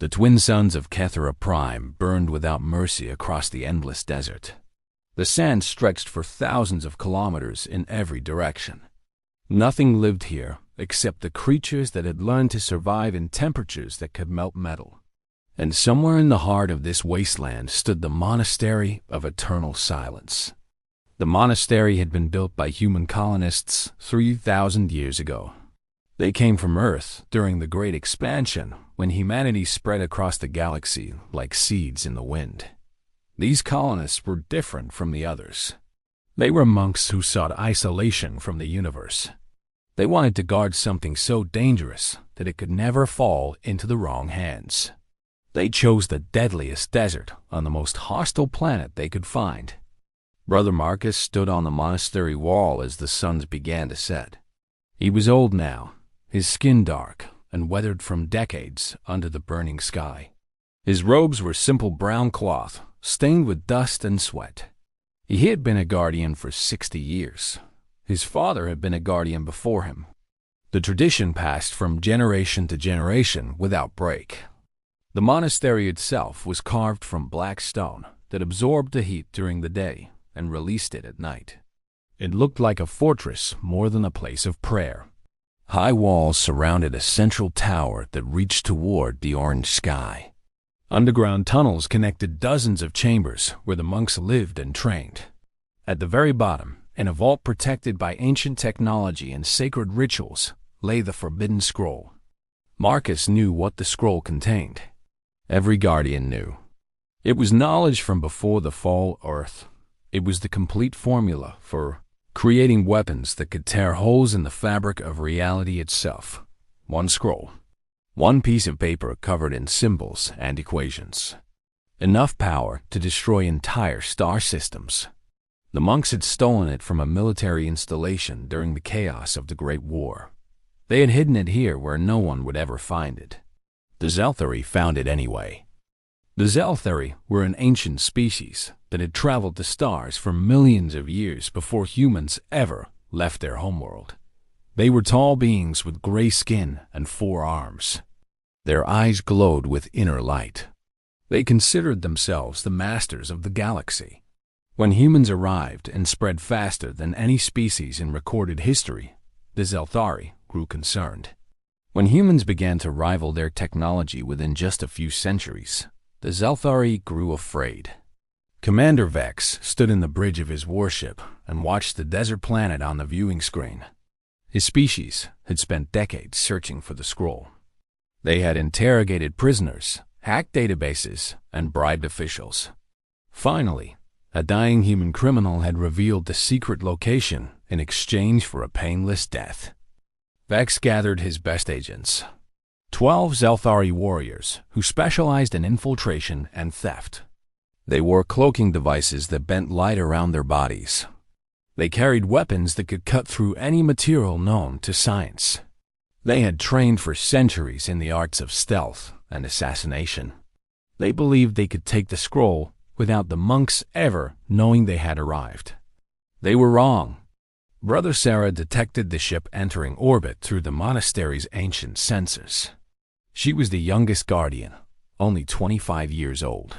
The twin suns of Kethera Prime burned without mercy across the endless desert. The sand stretched for thousands of kilometers in every direction. Nothing lived here except the creatures that had learned to survive in temperatures that could melt metal. And somewhere in the heart of this wasteland stood the Monastery of Eternal Silence. The monastery had been built by human colonists 3,000 years ago. They came from Earth during the Great Expansion, when humanity spread across the galaxy like seeds in the wind. These colonists were different from the others. They were monks who sought isolation from the universe. They wanted to guard something so dangerous that it could never fall into the wrong hands. They chose the deadliest desert on the most hostile planet they could find. Brother Marcus stood on the monastery wall as the suns began to set. He was old now, his skin dark and weathered from decades under the burning sky. His robes were simple brown cloth, stained with dust and sweat. He had been a guardian for 60 years. His father had been a guardian before him. The tradition passed from generation to generation without break. The monastery itself was carved from black stone that absorbed the heat during the day and released it at night. It looked like a fortress more than a place of prayer. High walls surrounded a central tower that reached toward the orange sky. Underground tunnels connected dozens of chambers where the monks lived and trained. At the very bottom, in a vault protected by ancient technology and sacred rituals, lay the Forbidden Scroll. Marcus knew what the scroll contained. Every guardian knew. It was knowledge from before the fall Earth. It was the complete formula for creating weapons that could tear holes in the fabric of reality itself. One scroll. One piece of paper covered in symbols and equations. Enough power to destroy entire star systems. The monks had stolen it from a military installation during the chaos of the Great War. They had hidden it here where no one would ever find it. The Zelthari found it anyway. The Zelthari were an ancient species that had traveled the stars for millions of years before humans ever left their homeworld. They were tall beings with gray skin and 4 arms. Their eyes glowed with inner light. They considered themselves the masters of the galaxy. When humans arrived and spread faster than any species in recorded history, the Zelthari grew concerned. When humans began to rival their technology within just a few centuries, the Zelthari grew afraid. Commander Vex stood in the bridge of his warship and watched the desert planet on the viewing screen. His species had spent decades searching for the scroll. They had interrogated prisoners, hacked databases, and bribed officials. Finally, a dying human criminal had revealed the secret location in exchange for a painless death. Vex gathered his best agents, 12 Zelthari warriors who specialized in infiltration and theft. They wore cloaking devices that bent light around their bodies. They carried weapons that could cut through any material known to science. They had trained for centuries in the arts of stealth and assassination. They believed they could take the scroll without the monks ever knowing they had arrived. They were wrong. Brother Sarah detected the ship entering orbit through the monastery's ancient sensors. She was the youngest guardian, only 25 years old.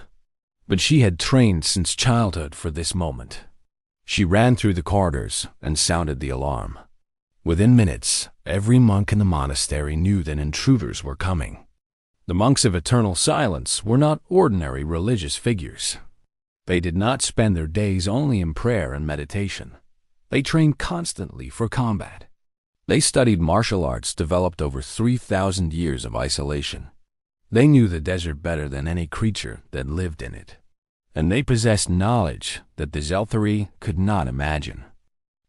But she had trained since childhood for this moment. She ran through the corridors and sounded the alarm. Within minutes, every monk in the monastery knew that intruders were coming. The monks of Eternal Silence were not ordinary religious figures. They did not spend their days only in prayer and meditation. They trained constantly for combat. They studied martial arts developed over 3,000 years of isolation. They knew the desert better than any creature that lived in it. And they possessed knowledge that the Zelthari could not imagine.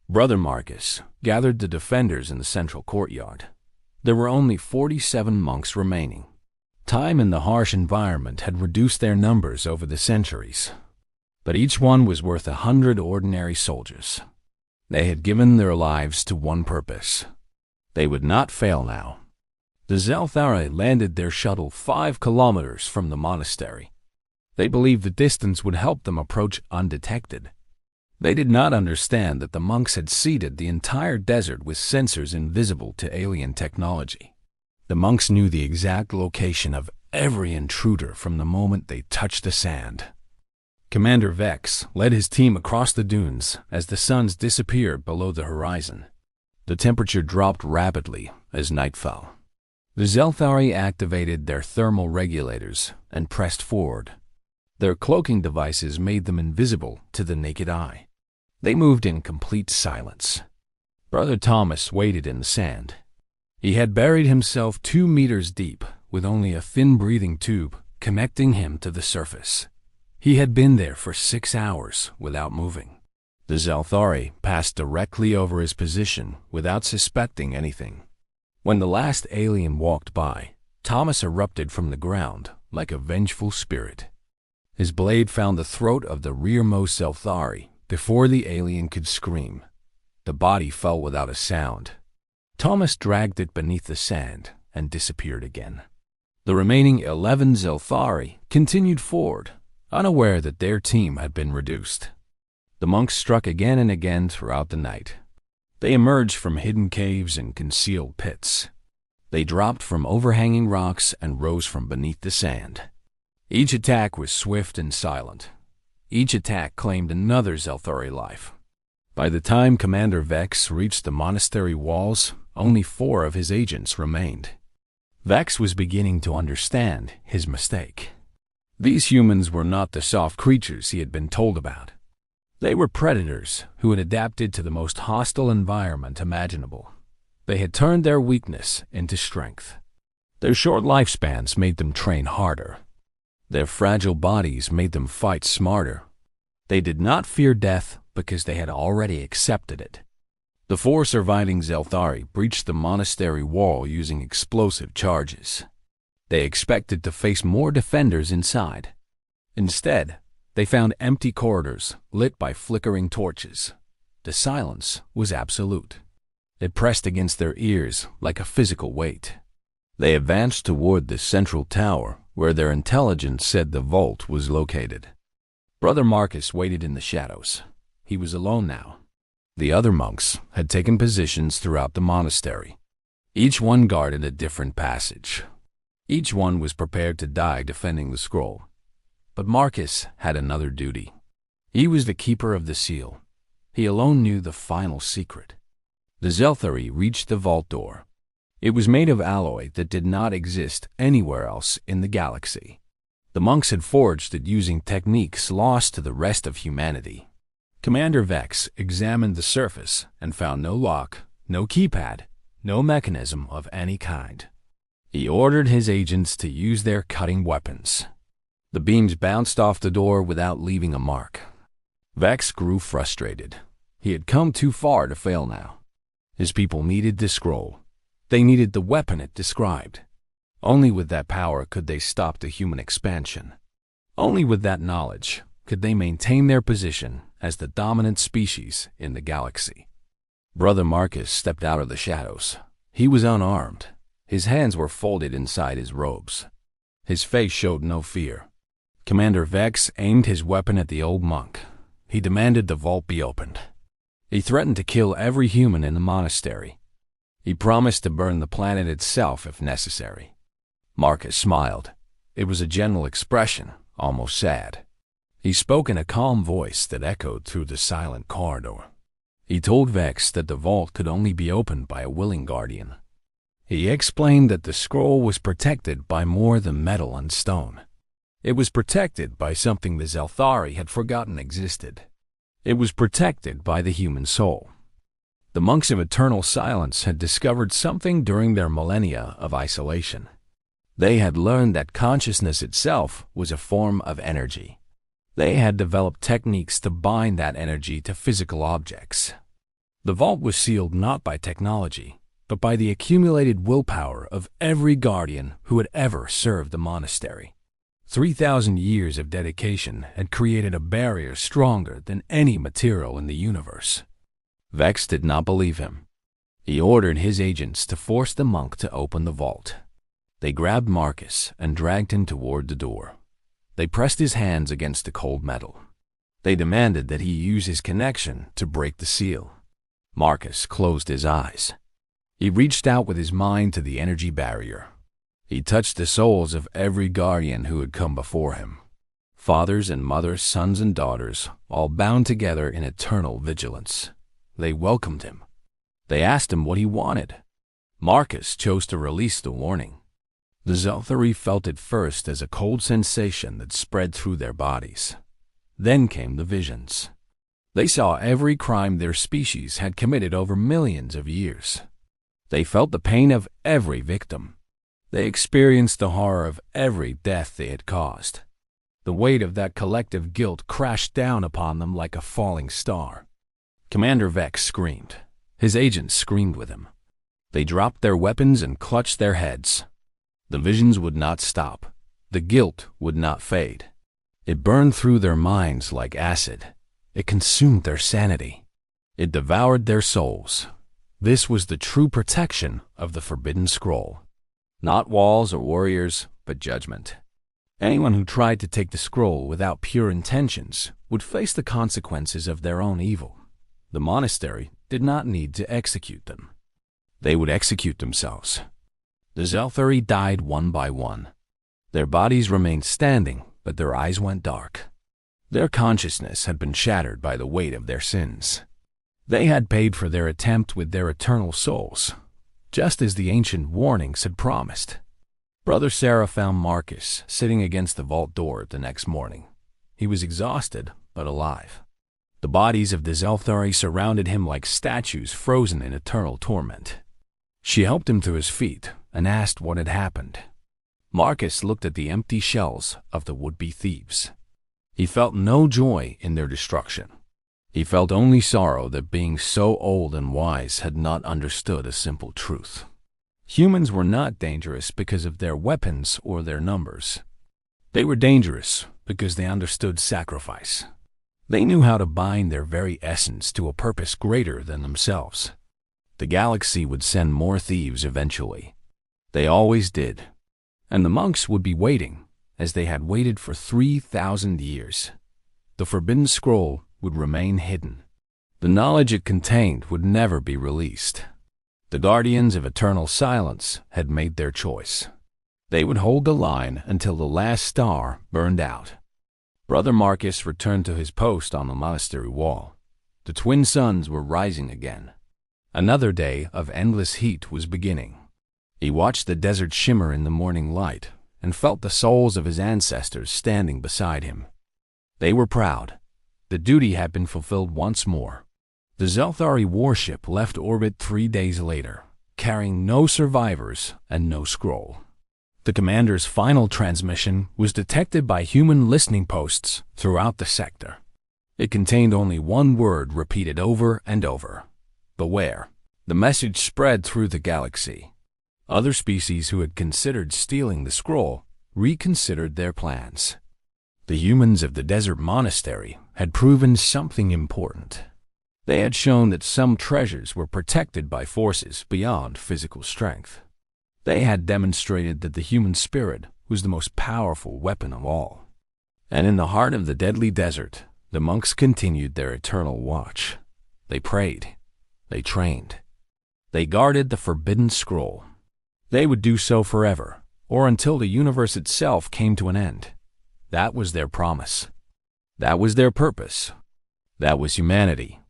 Brother Marcus gathered the defenders in the central courtyard. There were only 47 monks remaining. Time and the harsh environment had reduced their numbers over the centuries. But each one was worth 100 ordinary soldiers. They had given their lives to one purpose. They would not fail now. The Zelthari landed their shuttle 5 kilometers from the monastery. They believed the distance would help them approach undetected. They did not understand that the monks had seeded the entire desert with sensors invisible to alien technology. The monks knew the exact location of every intruder from the moment they touched the sand. Commander Vex led his team across the dunes as the suns disappeared below the horizon. The temperature dropped rapidly as night fell. The Zelthari activated their thermal regulators and pressed forward. Their cloaking devices made them invisible to the naked eye. They moved in complete silence. Brother Thomas waited in the sand. He had buried himself 2 meters deep, with only a thin breathing tube connecting him to the surface. He had been there for 6 hours without moving. The Zelthari passed directly over his position without suspecting anything. When the last alien walked by, Thomas erupted from the ground like a vengeful spirit. His blade found the throat of the rearmost Zelthari before the alien could scream. The body fell without a sound. Thomas dragged it beneath the sand and disappeared again. The remaining 11 Zelthari continued forward, unaware that their team had been reduced. The monks struck again and again throughout the night. They emerged from hidden caves and concealed pits. They dropped from overhanging rocks and rose from beneath the sand. Each attack was swift and silent. Each attack claimed another Zelthari life. By the time Commander Vex reached the monastery walls, only 4 of his agents remained. Vex was beginning to understand his mistake. These humans were not the soft creatures he had been told about. They were predators who had adapted to the most hostile environment imaginable. They had turned their weakness into strength. Their short lifespans made them train harder. Their fragile bodies made them fight smarter. They did not fear death because they had already accepted it. The 4 surviving Zelthari breached the monastery wall using explosive charges. They expected to face more defenders inside. Instead, they found empty corridors lit by flickering torches. The silence was absolute. It pressed against their ears like a physical weight. They advanced toward the central tower, where their intelligence said the vault was located. Brother Marcus waited in the shadows. He was alone now. The other monks had taken positions throughout the monastery. Each one guarded a different passage. Each one was prepared to die defending the scroll. But Marcus had another duty. He was the keeper of the seal. He alone knew the final secret. The Zelthari reached the vault door. It was made of alloy that did not exist anywhere else in the galaxy. The monks had forged it using techniques lost to the rest of humanity. Commander Vex examined the surface and found no lock, no keypad, no mechanism of any kind. He ordered his agents to use their cutting weapons. The beams bounced off the door without leaving a mark. Vex grew frustrated. He had come too far to fail now. His people needed the scroll. They needed the weapon it described. Only with that power could they stop the human expansion. Only with that knowledge could they maintain their position as the dominant species in the galaxy. Brother Marcus stepped out of the shadows. He was unarmed. His hands were folded inside his robes. His face showed no fear. Commander Vex aimed his weapon at the old monk. He demanded the vault be opened. He threatened to kill every human in the monastery. He promised to burn the planet itself if necessary. Marcus smiled. It was a gentle expression, almost sad. He spoke in a calm voice that echoed through the silent corridor. He told Vex that the vault could only be opened by a willing guardian. He explained that the scroll was protected by more than metal and stone. It was protected by something the Zelthari had forgotten existed. It was protected by the human soul. The monks of eternal silence had discovered something during their millennia of isolation. They had learned that consciousness itself was a form of energy. They had developed techniques to bind that energy to physical objects. The vault was sealed not by technology, but by the accumulated willpower of every guardian who had ever served the monastery. 3,000 years of dedication had created a barrier stronger than any material in the universe. Vex did not believe him. He ordered his agents to force the monk to open the vault. They grabbed Marcus and dragged him toward the door. They pressed his hands against the cold metal. They demanded that he use his connection to break the seal. Marcus closed his eyes. He reached out with his mind to the energy barrier. He touched the souls of every guardian who had come before him. Fathers and mothers, sons and daughters, all bound together in eternal vigilance. They welcomed him. They asked him what he wanted. Marcus chose to release the warning. The Zelthari felt it first as a cold sensation that spread through their bodies. Then came the visions. They saw every crime their species had committed over millions of years. They felt the pain of every victim. They experienced the horror of every death they had caused. The weight of that collective guilt crashed down upon them like a falling star. Commander Vex screamed. His agents screamed with him. They dropped their weapons and clutched their heads. The visions would not stop. The guilt would not fade. It burned through their minds like acid. It consumed their sanity. It devoured their souls. This was the true protection of the Forbidden Scroll. Not walls or warriors, but judgment. Anyone who tried to take the scroll without pure intentions would face the consequences of their own evil. The monastery did not need to execute them. They would execute themselves. The Zelthari died one by one. Their bodies remained standing, but their eyes went dark. Their consciousness had been shattered by the weight of their sins. They had paid for their attempt with their eternal souls, just as the ancient warnings had promised. Brother Sarah found Marcus sitting against the vault door the next morning. He was exhausted, but alive. The bodies of the Zelthari surrounded him like statues frozen in eternal torment. She helped him to his feet and asked what had happened. Marcus looked at the empty shells of the would-be thieves. He felt no joy in their destruction. He felt only sorrow that being so old and wise had not understood a simple truth. Humans were not dangerous because of their weapons or their numbers. They were dangerous because they understood sacrifice. They knew how to bind their very essence to a purpose greater than themselves. The galaxy would send more thieves eventually. They always did. And the monks would be waiting, as they had waited for 3,000 years. The Forbidden Scroll would remain hidden. The knowledge it contained would never be released. The Guardians of Eternal Silence had made their choice. They would hold the line until the last star burned out. Brother Marcus returned to his post on the monastery wall. The twin suns were rising again. Another day of endless heat was beginning. He watched the desert shimmer in the morning light and felt the souls of his ancestors standing beside him. They were proud. The duty had been fulfilled once more. The Zelthari warship left orbit 3 days later, carrying no survivors and no scroll. The commander's final transmission was detected by human listening posts throughout the sector. It contained only one word repeated over and over: beware. The message spread through the galaxy. Other species who had considered stealing the scroll reconsidered their plans. The humans of the desert monastery had proven something important. They had shown that some treasures were protected by forces beyond physical strength. They had demonstrated that the human spirit was the most powerful weapon of all. And in the heart of the deadly desert, the monks continued their eternal watch. They prayed. They trained. They guarded the Forbidden Scroll. They would do so forever, or until the universe itself came to an end. That was their promise. That was their purpose. That was humanity.